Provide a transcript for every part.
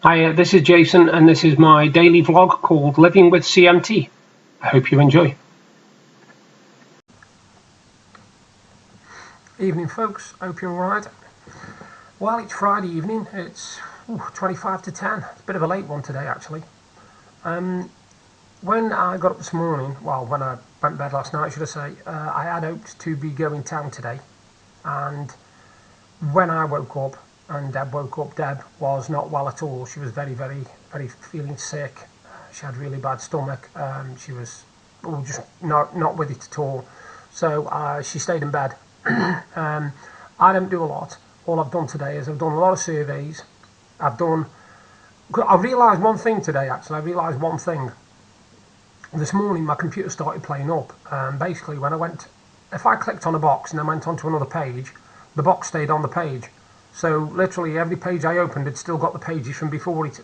Hi, this is Jason, and this is my daily vlog called Living with CMT. I hope you enjoy. Evening folks, hope you're alright. Well, it's Friday evening, it's 25 to 10, it's a bit of a late one today actually. When I got up this morning, well when I went to bed last night should I say, I had hoped to be going town today, and when I woke up and Deb woke up, Deb was not well at all. She was very feeling sick. She had really bad stomach. She was just not with it at all. So she stayed in bed. I don't do a lot. All I've done today is I've done a lot of surveys. I realised one thing today actually. I realised one thing. This morning my computer started playing up. Basically when if I clicked on a box and then went onto another page, the box stayed on the page. So literally every page I opened had still got the pages from before it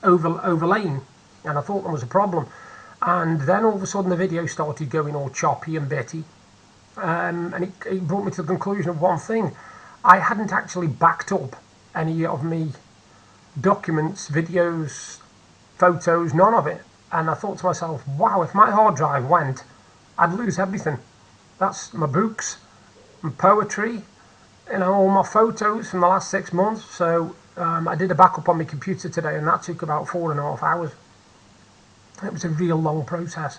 overlaying, and I thought there was a problem. And then all of a sudden the video started going all choppy and bitty, and it brought me to the conclusion of one thing. I hadn't actually backed up any of me documents, videos, photos, none of it. And I thought to myself, wow, if my hard drive went, I'd lose everything. That's my books, my poetry, all my photos from the last 6 months. So I did a backup on my computer today, and that took about 4.5 hours. It was a real long process.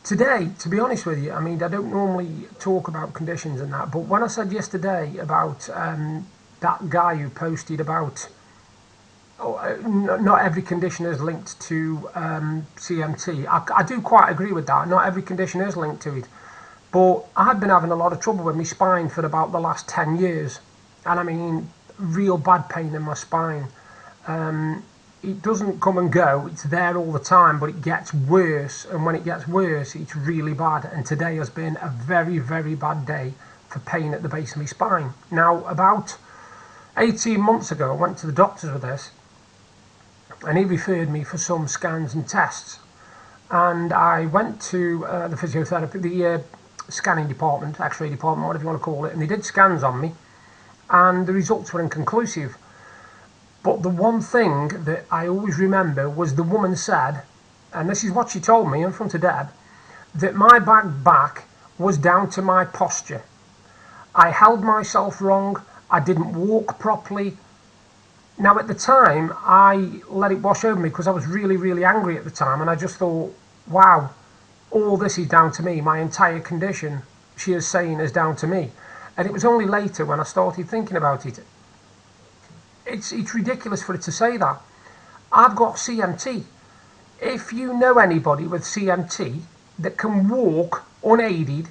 Today, to be honest with you, I mean, I don't normally talk about conditions and that, but when I said yesterday about that guy who posted about not every condition is linked to CMT, I do quite agree with that. Not every condition is linked to it. But I've been having a lot of trouble with my spine for about the last 10 years. And I mean, real bad pain in my spine. It doesn't come and go, it's there all the time, but it gets worse. And when it gets worse, it's really bad. And today has been a very bad day for pain at the base of my spine. Now, about 18 months ago, I went to the doctors with this, and he referred me for some scans and tests. And I went to the physiotherapy, the scanning department, x-ray department, whatever you want to call it, and they did scans on me, and the results were inconclusive. But the one thing that I always remember was the woman said, and this is what she told me in front of Deb, that my back was down to my posture. I held myself wrong, I didn't walk properly. Now at the time I let it wash over me because I was really angry at the time, and I just thought, wow, all this is down to me. My entire condition, she is saying, is down to me. And it was only later when I started thinking about it. It's ridiculous for it to say that. I've got CMT. If you know anybody with CMT that can walk unaided,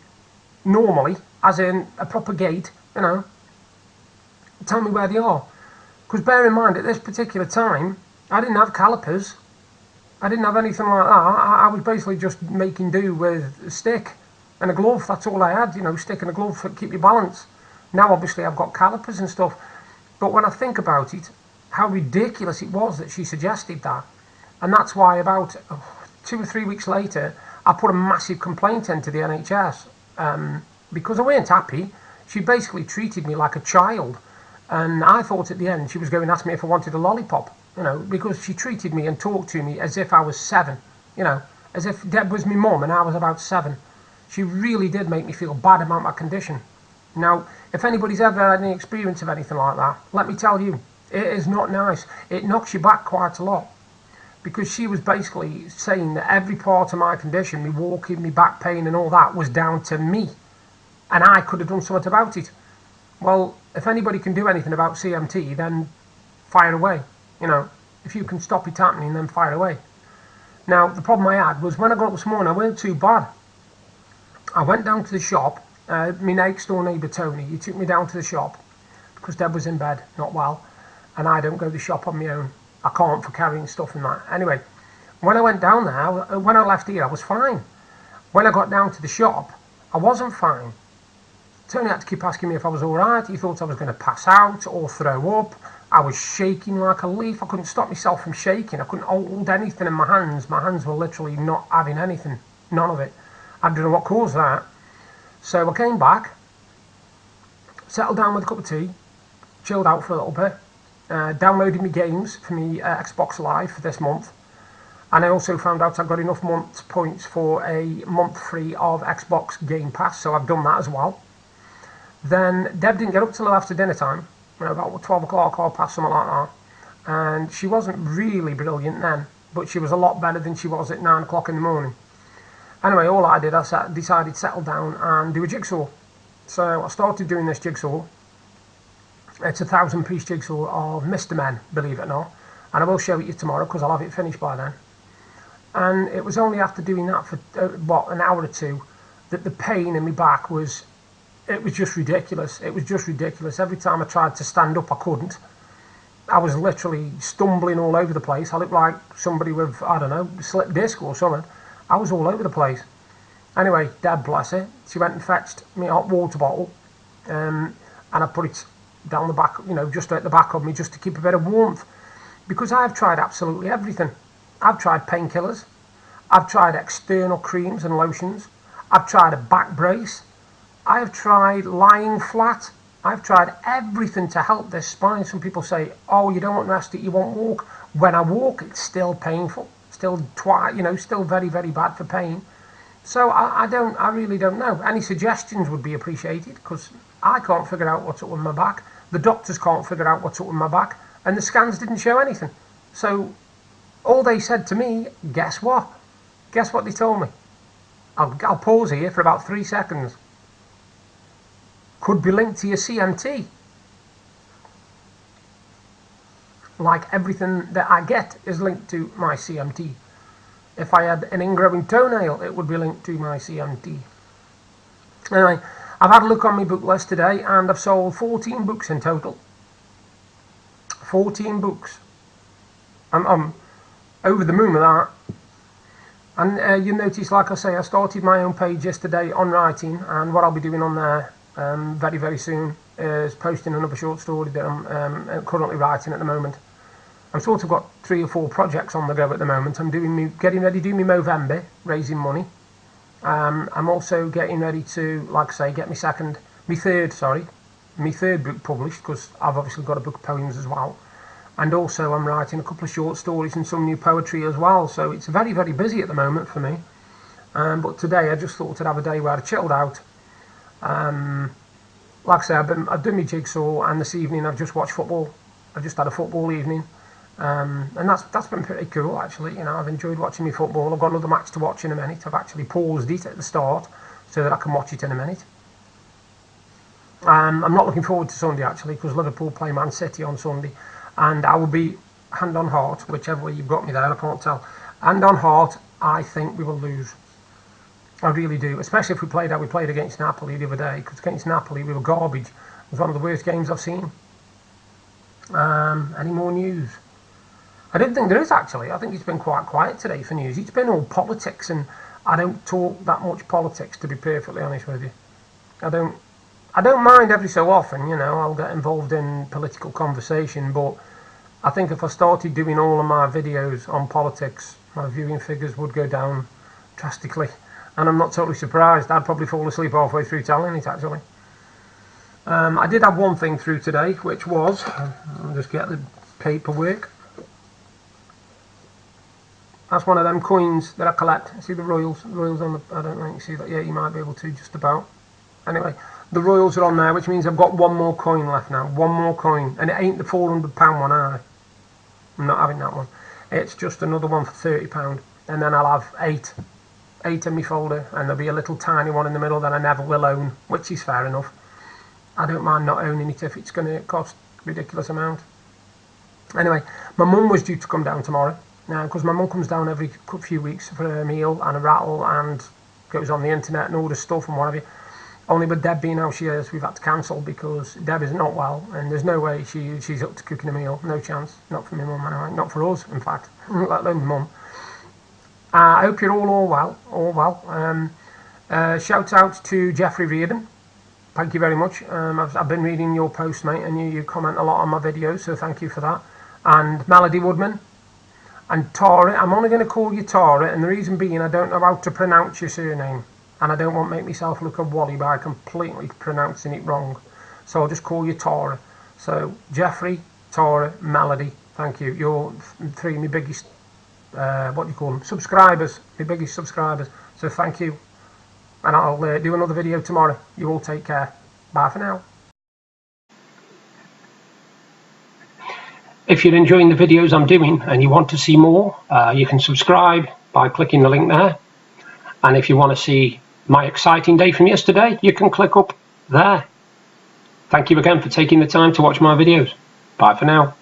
normally, as in a proper gait, tell me where they are. Because bear in mind, at this particular time, I didn't have calipers. I didn't have anything like that. I was basically just making do with a stick and a glove. That's all I had, stick and a glove to keep your balance. Now obviously I've got calipers and stuff. But when I think about it, how ridiculous it was that she suggested that. And that's why about 2 or 3 weeks later, I put a massive complaint into the NHS. Because I weren't happy. She basically treated me like a child. And I thought at the end she was going to ask me if I wanted a lollipop. Because she treated me and talked to me as if I was 7, as if Deb was my mum and I was about 7. She really did make me feel bad about my condition. Now, if anybody's ever had any experience of anything like that, let me tell you, it is not nice. It knocks you back quite a lot. Because she was basically saying that every part of my condition, me walking, me back pain and all that, was down to me. And I could have done something about it. Well, if anybody can do anything about CMT, then fire away. If you can stop it happening, then fire away. Now, the problem I had was when I got up this morning, I weren't too bad. I went down to the shop. My next door neighbour, Tony, he took me down to the shop because Deb was in bed, not well, and I don't go to the shop on my own. I can't for carrying stuff and that. Anyway, when I went down there, when I left here, I was fine. When I got down to the shop, I wasn't fine. Tony had to keep asking me if I was alright. He thought I was going to pass out or throw up. I was shaking like a leaf. I couldn't stop myself from shaking. I couldn't hold anything in my hands. My hands were literally not having anything. None of it. I don't know what caused that. So I came back, settled down with a cup of tea, chilled out for a little bit, downloaded me games for me Xbox Live for this month, and I also found out I got enough months points for a month free of Xbox Game Pass, so I've done that as well. Then Deb didn't get up till after dinner time, about 12 o'clock or past, something like that, and she wasn't really brilliant then, but she was a lot better than she was at 9 o'clock in the morning. Anyway, all I did, I decided to settle down and do a jigsaw. So I started doing this jigsaw. It's a 1,000-piece jigsaw of Mr. Men, believe it or not, and I will show it you tomorrow because I'll have it finished by then. And it was only after doing that for an hour or two that the pain in my back was just ridiculous. It was just ridiculous. Every time I tried to stand up, I couldn't. I was literally stumbling all over the place. I looked like somebody with, I don't know, slip disc or something. I was all over the place. Anyway, Dad, bless her, she went and fetched me a hot water bottle, and I put it down the back, just at the back of me, just to keep a bit of warmth. Because I've tried absolutely everything. I've tried painkillers. I've tried external creams and lotions. I've tried a back brace. I have tried lying flat. I've tried everything to help this spine. Some people say, oh, you don't want rest it, you won't walk. When I walk, it's still painful. Still still very, very bad for pain. So I really don't know. Any suggestions would be appreciated, because I can't figure out what's up with my back. The doctors can't figure out what's up with my back, and the scans didn't show anything. So all they said to me, guess what? Guess what they told me? I'll pause here for about 3 seconds. Could be linked to your CMT. Like everything that I get is linked to my CMT. If I had an ingrowing toenail, it would be linked to my CMT. Anyway, I've had a look on my book list today, and I've sold 14 books in total. 14 books. I'm over the moon with that. And you'll notice, like I say, I started my own page yesterday on writing, and what I'll be doing on there very, very soon is posting another short story that I'm currently writing at the moment. I've sort of got 3 or 4 projects on the go at the moment. I'm getting ready to do my Movember, raising money. I'm also getting ready to, like I say, get my third book published, because I've obviously got a book of poems as well. And also I'm writing a couple of short stories and some new poetry as well. So it's very, very busy at the moment for me. But today I just thought I'd have a day where I chilled out. Like I say, I've done my jigsaw, and this evening I've just watched football. I've just had a football evening. And that's been pretty cool, actually. I've enjoyed watching my football. I've got another match to watch in a minute. I've actually paused it at the start so that I can watch it in a minute. I'm not looking forward to Sunday, actually, because Liverpool play Man City on Sunday, and I will be, hand on heart, whichever way you've got me there, I can't tell, hand on heart, I think we will lose. I really do, especially if we played how we played against Napoli the other day, because against Napoli we were garbage. It was one of the worst games I've seen. Any more news? I don't think there is, actually. I think it's been quite quiet today for news. It's been all politics, and I don't talk that much politics, to be perfectly honest with you. I don't mind every so often, I'll get involved in political conversation, but I think if I started doing all of my videos on politics, my viewing figures would go down drastically. And I'm not totally surprised. I'd probably fall asleep halfway through telling it, actually. I did have one thing through today, which was, I'll just get the paperwork. That's one of them coins that I collect. See the royals? The royals on the, I don't know if you see that. Yeah, you might be able to, just about. Anyway, the royals are on there, which means I've got one more coin left now. One more coin. And it ain't the £400 one, either. I'm not having that one. It's just another one for £30. And then I'll have 8 in my folder, and there'll be a little tiny one in the middle that I never will own, which is fair enough. I don't mind not owning it if it's going to cost a ridiculous amount. Anyway, my mum was due to come down tomorrow. Now, because my mum comes down every few weeks for a meal and a rattle, and goes on the internet and orders stuff and whatever. Only with Deb being how she is, we've had to cancel, because Deb is not well, and there's no way she's up to cooking a meal. No chance. Not for my mum anyway. Not for us, in fact. Let alone my mum. I hope you're all well. All well. Shout out to Geoffrey Reardon. Thank you very much. I've been reading your posts, mate, and you comment a lot on my videos, so thank you for that. And Melody Woodman. And Tara, I'm only going to call you Tara, and the reason being I don't know how to pronounce your surname, and I don't want to make myself look a wally by completely pronouncing it wrong, so I'll just call you Tara. So Geoffrey, Tara, Melody, thank you. You're three of my biggest, what do you call them, subscribers, my biggest subscribers. So thank you. And I'll do another video tomorrow. You all take care. Bye for now. If you're enjoying the videos I'm doing and you want to see more, you can subscribe by clicking the link there. And if you want to see my exciting day from yesterday, you can click up there. Thank you again for taking the time to watch my videos. Bye for now.